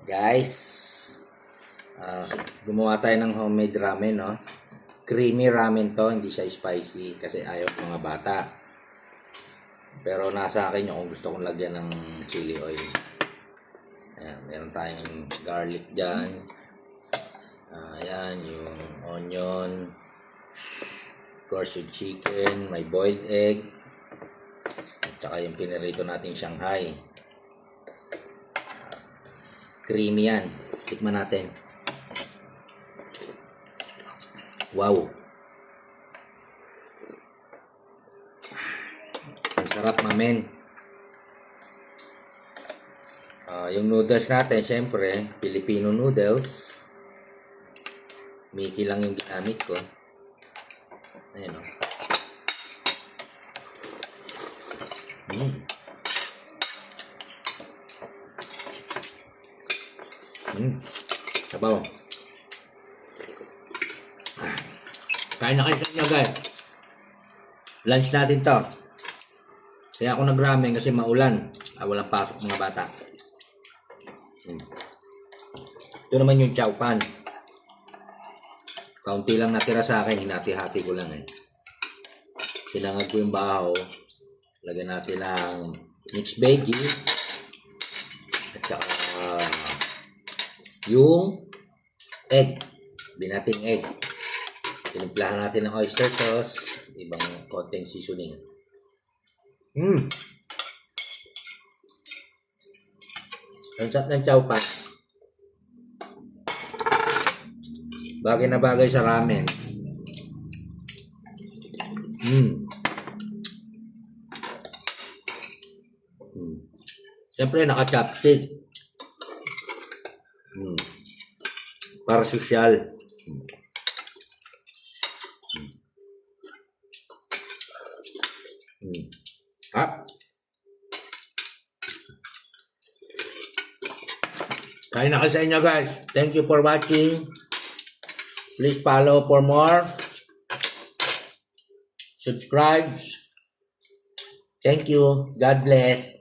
Guys, gumawa tayo ng homemade ramen, no? Creamy ramen to, hindi siya spicy kasi ayaw ng mga bata. Pero nasa akin yung kung gusto kong lagyan ng chili oil. Ayan, meron tayong garlic dyan. Ayan, yung onion. Of course, yung chicken, may boiled egg. At saka yung pinirito nating Shanghai. Creamy yan. Tikman natin. Wow. Ang sarap, mamen. Yung noodles natin, syempre, Filipino noodles. Mickey lang yung ginamit ko. Ayan o. Sabaw. Kain na kayo sa inyo, guys. Lunch natin to. Kaya ako nag-ramen kasi maulan. Walang pasok mga bata. Ito naman yung chow pan. Kaunti lang natira sa akin. Hinati-hati ko lang eh. Sinangag ko yung bahaw. Lagyan natin ng mixed veggie. At saka yung egg. Binating egg. Tinimplahan natin ng oyster sauce. Ibang konting seasoning. Ang sarap ng chow pan. Bagay na bagay sa ramen. Siyempre naka-chopstick. Para sosyal. Kain na kayo sa inyo, guys. Thank you for watching. Please follow for more. Subscribe. Thank you. God bless.